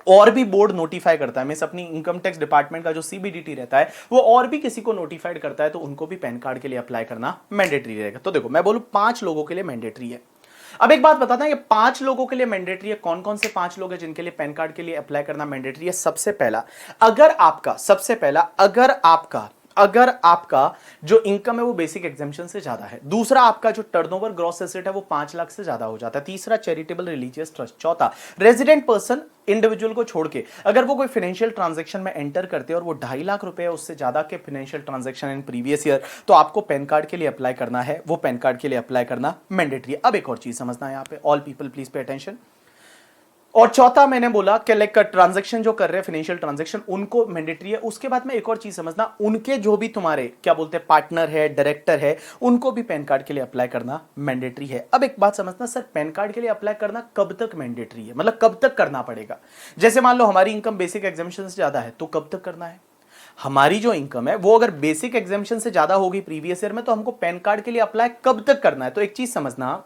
S1: और भी बोर्ड नोटिफाई करता है, मींस अपनी इनकम टैक्स डिपार्टमेंट का जो सीबीडीटी रहता है वो और भी किसी को नोटिफाइड करता है तो उनको भी पैन कार्ड के लिए अप्लाई करना मैंडेटरी रहेगा। तो देखो मैं बोलूं 5 लोगों के लिए मैंडेटरी है। अब एक बात बताता हूं, ये 5 लोगों के लिए मैंडेटरी है। कौन कौन से 5 लोग हैं जिनके लिए पैन कार्ड के लिए अप्लाई करना मैंडेटरी है? सबसे पहला, अगर आपका जो इनकम है वो बेसिक एग्जेम्पशन से ज्यादा है। दूसरा, आपका जो टर्नओवर ग्रॉस एसेट है वो 5 लाख से ज्यादा हो जाता है। तीसरा, चैरिटेबल रिलीजियस ट्रस्ट। चौथा, रेजिडेंट पर्सन इंडिविजुअल को छोड़ के अगर वो कोई फाइनेंशियल ट्रांजैक्शन में एंटर करते हैं और वो 2.5 लाख रुपए उससे ज्यादा के financial transaction in previous year, तो आपको पैन कार्ड के लिए अप्लाई करना है, वो पैन कार्ड के लिए अप्लाई करना मैंडेटरी है। अब एक और चीज समझना है यहाँ पे, all people please pay attention. और चौथा मैंने बोला कि लाइक ट्रांजैक्शन जो कर रहे हैं फाइनेंशियल ट्रांजैक्शन उनको मैंडेटरी है। उसके बाद में एक और चीज समझना, उनके जो भी तुम्हारे क्या बोलते हैं पार्टनर है, डायरेक्टर है, उनको भी पैन कार्ड के लिए अप्लाई करना मैंडेटरी है। अब एक बात समझना, सर पैन कार्ड के लिए अप्लाई करना कब तक मैंडेटरी है, मतलब कब तक करना पड़ेगा? जैसे मान लो हमारी इनकम बेसिक एग्जेम्पशन से ज्यादा है तो कब तक करना है? हमारी जो इनकम है वो अगर बेसिक एग्जेम्पशन से ज्यादा होगी प्रीवियस ईयर में तो हमको पैन कार्ड के लिए अप्लाई कब तक करना है? तो एक चीज समझना,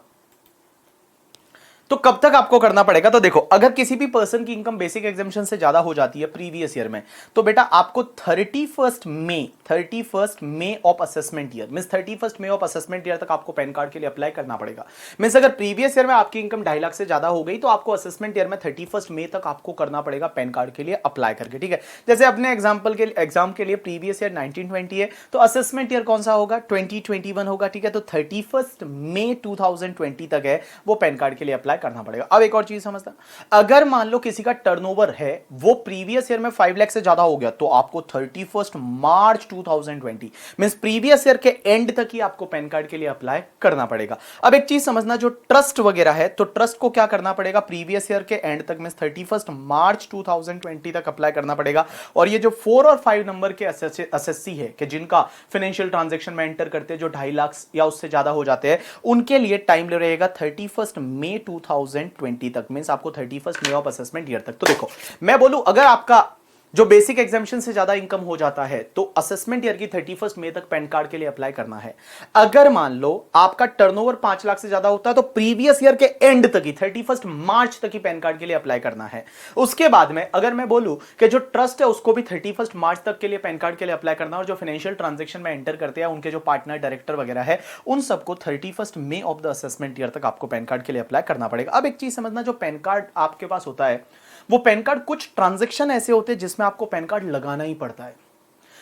S1: तो कब तक आपको करना पड़ेगा? तो देखो, अगर किसी भी पर्सन की इनकम बेसिक एग्जेम्पशन से ज्यादा हो जाती है प्रीवियस ईयर में तो बेटा आपको 31st May of assessment year, means 31st May of assessment year तक आपको पैन कार्ड के लिए अप्लाई करना पड़ेगा। मींस अगर प्रीवियस ईयर में आपकी इनकम 2.5 लाख से ज्यादा हो गई तो आपको असेसमेंट ईयर में 31st मई तक आपको करना पड़ेगा पैन कार्ड के लिए अप्लाई करके, ठीक है। जैसे अपने एग्जाम के लिए प्रीवियस ईयर 1920 है तो असेसमेंट ईयर कौन सा होगा? 2021 होगा, ठीक है। तो 31st मई 2020 तक है वो पैन कार्ड के लिए अप्लाई करना पड़ेगा। अब एक और चीज समझना, अगर मान लो किसी का टर्नओवर है वो प्रीवियस ईयर में 5 लाख से ज्यादा हो गया तो आपको 31st मार्च 2020 मींस प्रीवियस ईयर के एंड तक ही आपको पैन कार्ड के लिए अप्लाई करना पड़ेगा। अब एक चीज समझना, जो ट्रस्ट वगैरह है तो ट्रस्ट को क्या करना पड़ेगा? प्रीवियस ईयर के एंड तक मींस 31st मार्च 2020 तक अप्लाई करना पड़ेगा। और ये जो 4 और 5 नंबर के असेसी है कि जिनका फाइनेंशियल ट्रांजैक्शन में एंटर करते हैं जो 2.5 लाख या उससे ज्यादा हो जाते हैं, उनके लिए टाइम रहेगा 31st मई 2020 तक, मींस आपको 31 मई ऑफ असेसमेंट ईयर तक। तो देखो मैं बोलूं, अगर आपका जो बेसिक एग्जामिशन से ज्यादा इनकम हो जाता है तो असेसमेंट ईयर की 31 मई तक पैन कार्ड के लिए अप्लाई करना है। अगर मान लो आपका टर्नओवर 5 लाख से ज्यादा होता है तो प्रीवियस ईयर के एंड तक ही 31 मार्च तक ही पैन कार्ड के लिए अप्लाई करना है। उसके बाद में अगर मैं बोलूं कि जो ट्रस्ट है उसको भी 31 मार्च तक के लिए पैन कार्ड के लिए अप्लाई करना है, और जो फाइनेंशियल ट्रांजेक्शन में एंटर करते हैं उनके जो पार्टनर डायरेक्टर वगैरह है उन सबको 31 मई ऑफ द असेसमेंट ईयर तक आपको पैन कार्ड के लिए अप्लाई करना पड़ेगा। अब एक चीज समझना, जो पैन कार्ड आपके पास होता है वो पैन कार्ड, कुछ ट्रांजैक्शन ऐसे होते हैं जिसमें आपको पैन कार्ड लगाना ही पड़ता है।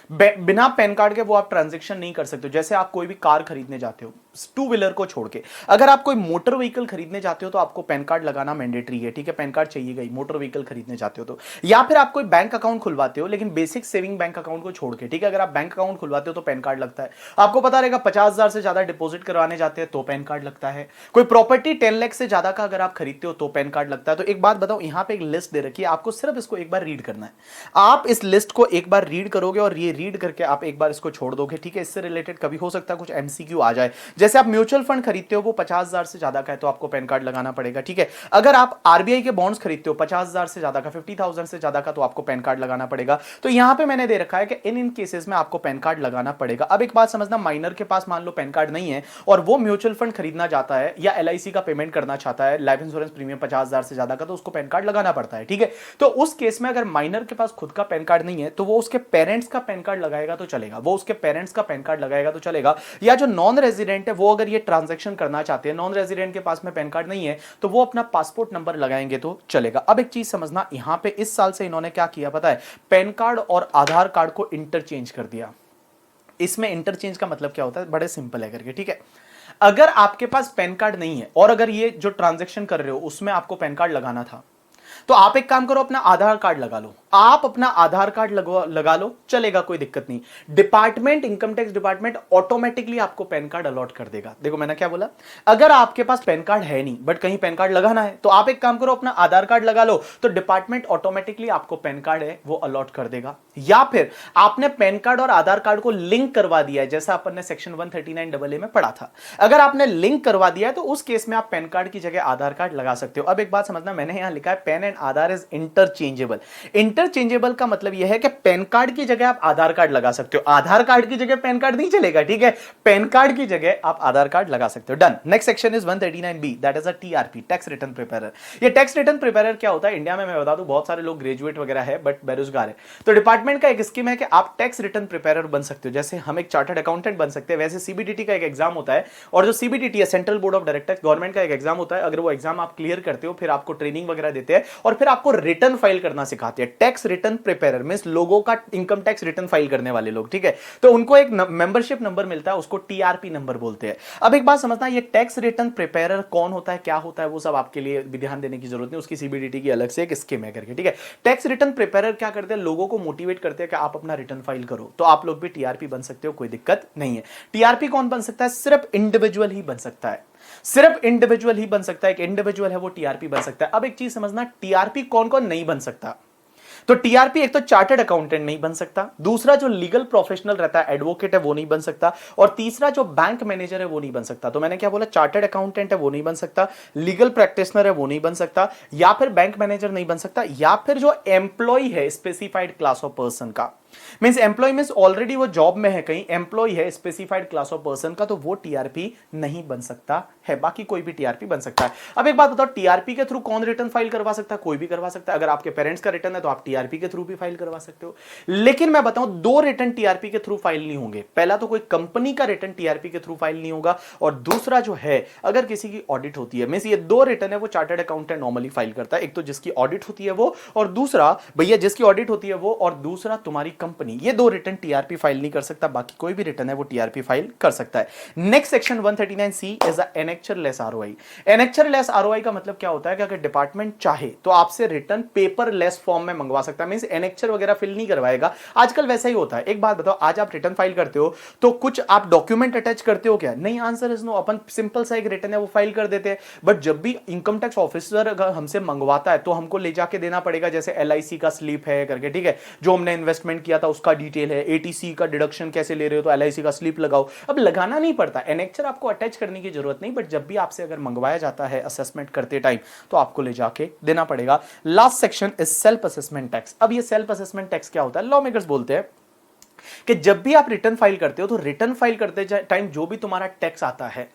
S1: बिना पैन कार्ड के वो आप ट्रांजैक्शन नहीं कर सकते। जैसे आप कोई भी कार खरीदने जाते हो, टू व्हीलर को छोड़ के, अगर आप कोई मोटर व्हीकल खरीदने जाते हो तो आपको पैन कार्ड लगाना मैंडेटरी है, ठीक है, पैन कार्ड चाहिएगा ही मोटर व्हीकल खरीदने जाते हो तो। या फिर आप कोई बैंक अकाउंट खुलवाते हो, लेकिन बेसिक सेविंग बैंक अकाउंट को छोड़ के, ठीक है, अगर आप बैंक अकाउंट खुलवाते हो तो पैन कार्ड लगता है। आपको पता रहेगा 50,000 से ज्यादा डिपॉजिट करवाने जाते हैं तो पैन कार्ड लगता है। कोई प्रॉपर्टी 10 लाख से ज्यादा का अगर आप खरीदते हो तो पैन कार्ड लगता है। तो एक बात बताओ, यहां पे एक लिस्ट दे रखी है, आपको सिर्फ इसको एक बार रीड करना है। आप इस लिस्ट को एक बार रीड करोगे और ये रीड करके आप एक बार इसको छोड़ दोगे, ठीक है। इससे रिलेटेड कभी हो सकता है कुछ एमसीक्यू आ जाए। जैसे आप म्यूचुअल फंड खरीदते हो, वो 50,000 से ज्यादा का है तो आपको पैन कार्ड लगाना पड़ेगा, ठीक है। अगर आप आरबीआई के बॉन्ड्स खरीदते हो 50,000 से ज्यादा का, 50,000 से ज्यादा का, तो आपको पैन कार्ड लगाना पड़ेगा। तो यहां पे मैंने दे रखा है कि इन केसेस में आपको पैन कार्ड लगाना पड़ेगा। अब एक बात समझना, माइनर के पास मान लो पैन कार्ड नहीं है और वो म्यूचुअल फंड खरीदना चाहता है या एलआईसी का पेमेंट करना चाहता है, लाइफ इंश्योरेंस प्रीमियम 50,000 से ज्यादा का, तो उसको पैन कार्ड लगाना पड़ता है, ठीक है। तो उस केस में अगर माइनर के पास खुद का पैन कार्ड नहीं है तो वो उसके पेरेंट्स का पैन कार्ड लगाएगा तो चलेगा, वो उसके पेरेंट्स का पैन कार्ड लगाएगा तो चलेगा। या जो नॉन रेजिडेंट है वो अगर ये ट्रांजैक्शन करना चाहते हैं, नॉन रेजिडेंट के पास में पैन कार्ड नहीं है तो वो अपना पासपोर्ट नंबर लगाएंगे तो चलेगा। अब एक चीज समझना, यहां पे इस साल से इन्होंने क्या किया पता है, पैन कार्ड और आधार कार्ड को इंटरचेंज कर दिया। इसमें इंटरचेंज का मतलब क्या होता है, बड़े सिंपल है करके, ठीक है। अगर आपके पास पैन कार्ड नहीं है और अगर ये जो ट्रांजैक्शन कर रहे हो उसमें आपको पैन कार्ड लगाना था, तो आप एक काम करो, अपना आधार कार्ड लगा लो। आप अपना आधार कार्ड लगा लो, चलेगा, कोई दिक्कत नहीं। Department, income tax department automatically आपको पैन कार्ड अलॉट कर देगा। देखो मैंने क्या बोला, अगर आपके पास पैन कार्ड है नहीं बट कहीं पैन कार्ड लगाना है तो आप एक काम करो, अपना आधार कार्ड लगा लो, तो डिपार्टमेंट ऑटोमेटिकली आपको पैन कार्ड है वो अलॉट कर देगा। या फिर आपने पैन कार्ड और आधार कार्ड को लिंक करवा दिया है, जैसा अपन ने सेक्शन 139AA में पढ़ा था। अगर आपने लिंक करवा दिया है तो उस केस में आप पैन कार्ड की जगह आधार कार्ड लगा सकते हो। अब एक बात समझना, मैंने यहां लिखा है PAN and Aadhaar is interchangeable. Interchangeable का मतलब यह है कि पैन कार्ड की जगह आप आधार कार्ड लगा सकते हो, आधार कार्ड की जगह पैन कार्ड नहीं चलेगा, ठीक है। पैन कार्ड की जगह आप आधार कार्ड लगा सकते हो। Done. Next section is 139B, that is a TRP, tax return preparer. ये टैक्स रिटर्न प्रिपेरर क्या होता है, इंडिया में मैं बता दूं बहुत सारे लोग ग्रेजुएट वगैरह है बट बेरोजगार है, तो डिपार्टमेंट का एक स्कीम है कि आप टैक्स रिटर्न प्रिपेरर बन सकते हो। जैसे हम एक चार्टर्ड अकाउंटेंट बन सकते हैं, वैसे सीबीडीटी का एक एग्जाम होता है, और जो सीबीडीटी है central board of directors, government का एक एग्जाम होता है। अगर वो एग्जाम आप क्लियर करते हो फिर आपको ट्रेनिंग वगैरह देते हैं और फिर आपको रिटर्न फाइल करना सिखाते हैं। टैक्स रिटर्न प्रिपेरर मींस लोगों का इनकम टैक्स रिटर्न फाइल करने वाले लोग, ठीक है। तो उनको एक मेंबरशिप नंबर मिलता है, उसको टीआरपी नंबर बोलते हैं। अब एक बात समझना, ये टैक्स रिटर्न प्रिपेरर कौन होता है, क्या होता है, वो सब आपके लिए भी ध्यान देने की जरूरत नहीं, उसकी सीबीडीटी की अलग से एक स्कीम है करके, ठीक है। टैक्स रिटर्न प्रिपेरर क्या करते हैं, लोगों को मोटिवेट करते हैं कि आप अपना रिटर्न फाइल करो, तो आप लोग भी टीआरपी बन सकते हो, कोई दिक्कत नहीं है। टीआरपी कौन बन सकता है, सिर्फ इंडिविजुअल ही बन सकता है, सिर्फ इंडिविजुअल ही बन सकता है। एक इंडिविजुअल है वो टीआरपी बन सकता है। अब एक चीज समझना, टीआरपी कौन कौन नहीं बन सकता, तो टीआरपी एक तो चार्टर्ड अकाउंटेंट नहीं बन सकता, दूसरा जो लीगल प्रोफेशनल रहता है, एडवोकेट है, वो नहीं बन सकता, और तीसरा जो बैंक मैनेजर है वो नहीं बन सकता। तो मैंने क्या बोला, चार्टर्ड अकाउंटेंट है वो नहीं बन सकता, लीगल प्रैक्टिशनर है वो नहीं बन सकता, या फिर बैंक मैनेजर नहीं बन सकता, या फिर जो एम्प्लॉय है स्पेसिफाइड क्लास ऑफ पर्सन का, मींस एम्प्लॉय मींस ऑलरेडी वो जॉब में है, कहीं एम्प्लॉय है स्पेसिफाइड क्लास ऑफ पर्सन का, तो वो टीआरपी नहीं बन सकता है। बाकी कोई भी टीआरपी बन सकता है। अब एक बात बताओ, टीआरपी के थ्रू कौन रिटर्न फाइल करवा सकता है, कोई भी करवा सकता है। अगर आपके पेरेंट्स का रिटर्न है तो आप टीआरपी के थ्रू भी फाइल करवा सकते हो। लेकिन मैं बताऊं, दो रिटर्न टीआरपी के थ्रू फाइल नहीं होंगे। पहला तो कोई कंपनी का रिटर्न टीआरपी के थ्रू फाइल नहीं होगा, और दूसरा जो है अगर किसी की ऑडिट होती है, मींस ये दो रिटर्न है वो चार्टर्ड अकाउंटेंट नॉर्मली फाइल करता है। एक तो जिसकी ऑडिट होती है वो, और दूसरा भैया जिसकी ऑडिट होती है वो, और दूसरा तुम्हारी कंपनी। ये दो रिटर्न टीआरपी फाइल नहीं कर सकता, बाकी कोई भी रिटर्न है वो टीआरपी फाइल कर सकता है। Next section 139C is a annexureless ROI. Annexureless ROI का मतलब क्या होता है कि अगर डिपार्टमेंट चाहे तो आपसे रिटर्न पेपरलेस फॉर्म में मंगवा सकता है, मींस एनेक्चर वगैरह फिल नहीं करवाएगा। आजकल वैसा ही होता है। एक बात बताओ, आज आप रिटर्न फाइल करते हो तो कुछ आप डॉक्यूमेंट अटैच करते हो क्या, नहीं, आंसर इज नो। अपन सिंपल सा एक रिटर्न है वो फाइल कर देते हैं, बट जब भी इनकम टैक्स ऑफिसर अगर हमसे मंगवाता है तो हमको ले जाके देना पड़ेगा, जैसे एलआईसी का स्लिप है करके, ठीक है, जो हमने इन्वेस्टमेंट किया था उसका डिटेल है, एटीसी का डिडक्शन कैसे ले रहे हो तो एलआईसी का स्लिप लगाओ। अब लगाना नहीं पड़ता, एनेक्चर आपको अटैच करने की जरूरत नहीं, बट बट जब भी आपसे अगर मंगवाया जाता है असेसमेंट करते टाइम तो आपको ले जाके देना पड़ेगा। Last section is self assessment tax. अब ये सेल्फ असेसमेंट टैक्स क्या होता है? लॉ मेकर्स बोलते हैं कि जब भी आप रिटर्न फाइल करते हो तो रिटर्न फाइल करते टाइम जो भी तुम्हारा टैक्स आता है,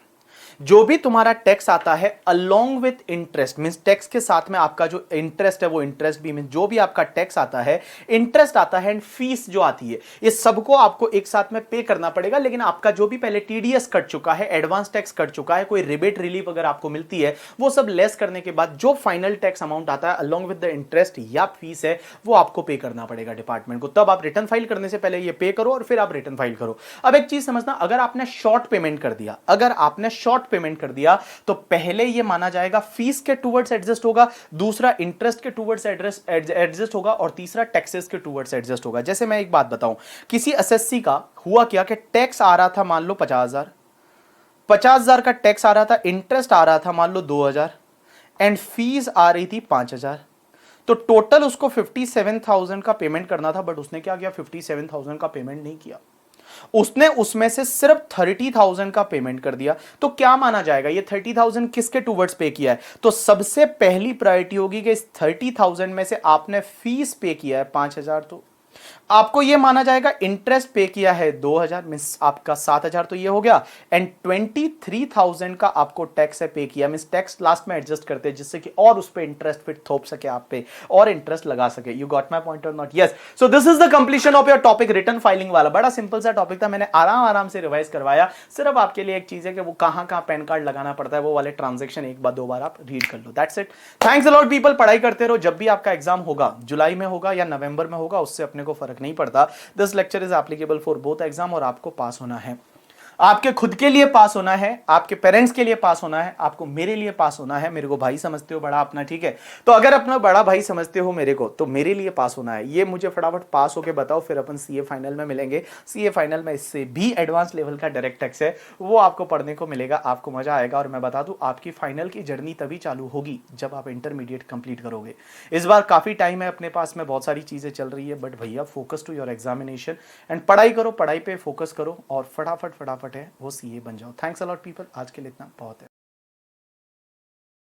S1: जो भी तुम्हारा टैक्स आता है along with interest, means tax के साथ में आपका जो इंटरेस्ट है वो इंटरेस्ट भी, मींस जो भी आपका टैक्स आता है, इंटरेस्ट आता है एंड फीस जो आती है, ये सबको आपको एक साथ में पे करना पड़ेगा। लेकिन आपका जो भी पहले टीडीएस कट चुका है, एडवांस टैक्स कट चुका है, कोई रिबेट रिलीफ अगर आपको मिलती है, वो सब लेस करने के बाद जो फाइनल टैक्स अमाउंट आता है अलोंग विद द इंटरेस्ट या फीस है, वो आपको पे करना पड़ेगा डिपार्टमेंट को। तब आप रिटर्न फाइल करने से पहले ये पे करो और फिर आप रिटर्न फाइल करो। अब एक चीज समझना, अगर आपने शॉर्ट पेमेंट कर दिया, अगर आपने शॉर्ट पेमेंट कर दिया तो पहले यह माना जाएगा फीस के टूवर्ड्स एडजस्ट होगा, दूसरा इंटरेस्ट के टूवर्ड्स एडजस्ट होगा और तीसरा टैक्सेस के टूवर्ड्स एडजस्ट होगा। जैसे मैं एक बात बताऊं, किसी एसएससी का हुआ क्या कि टैक्स आ रहा था मान लो 50,000 का टैक्स आ रहा था, इंटरेस्ट आ रहा था मान लो 2,000 एंड फीस आ रही थी 5,000, तो टोटल उसको 57,000 का पेमेंट करना था। बट उसने क्या किया? 57,000 का पेमेंट नहीं किया, उसने उसमें से सिर्फ 30,000 का पेमेंट कर दिया। तो क्या माना जाएगा? ये 30,000 किसके टूवर्ड्स पे किया है? तो सबसे पहली प्रायोरिटी होगी कि इस 30,000 में से आपने फीस पे किया है 5,000, तो आपको यह माना जाएगा इंटरेस्ट पे किया है 2,000, मींस आपका 7,000 तो ये हो गया, एंड 23,000 का आपको टैक्स है पे किया, मींस टैक्स लास्ट में एडजस्ट करते हैं जिससे कि और उस पे इंटरेस्ट फिर थोप सके आप पे और इंटरेस्ट लगा सके। यू गॉट माय पॉइंट और not? Yes. So this is the completion of your topic return filing वाला। बड़ा सिंपल सा टॉपिक था, मैंने आराम से रिवाइज करवाया। सिर्फ आपके लिए एक चीज है कि वो कहां पैन कार्ड लगाना पड़ता है, वो वाले ट्रांजेक्शन एक बार 2 बार आप रीड कर लो। That's it. Thanks a lot people. पढ़ाई करते रहो, जब भी आपका एग्जाम होगा, जुलाई में होगा या नवंबर में होगा, उससे अपने को फर्क नहीं पड़ता। This lecture is applicable for both exam और आपको पास होना है, आपके खुद के लिए पास होना है, आपके पेरेंट्स के लिए पास होना है, आपको मेरे लिए पास होना है। मेरे को भाई समझते हो बड़ा अपना, ठीक है? तो अगर अपना बड़ा भाई समझते हो मेरे को, तो मेरे लिए पास होना है। ये मुझे फटाफट पास होके बताओ, फिर अपन सीए फाइनल में मिलेंगे। सीए फाइनल में इससे भी एडवांस लेवल का डायरेक्ट टैक्स है, वो आपको पढ़ने को मिलेगा, आपको मजा आएगा। और मैं बता दूं, आपकी फाइनल की जर्नी तभी चालू होगी जब आप इंटरमीडिएट कंप्लीट करोगे। इस बार काफी टाइम है अपने पास में, बहुत सारी चीजें चल रही है, बट भैया focus to your examination and पढ़ाई करो, पढ़ाई पे फोकस करो और फटाफट है वो सीए बन जाओ। थैंक्स अ लॉट पीपल, आज के लिए इतना बहुत है।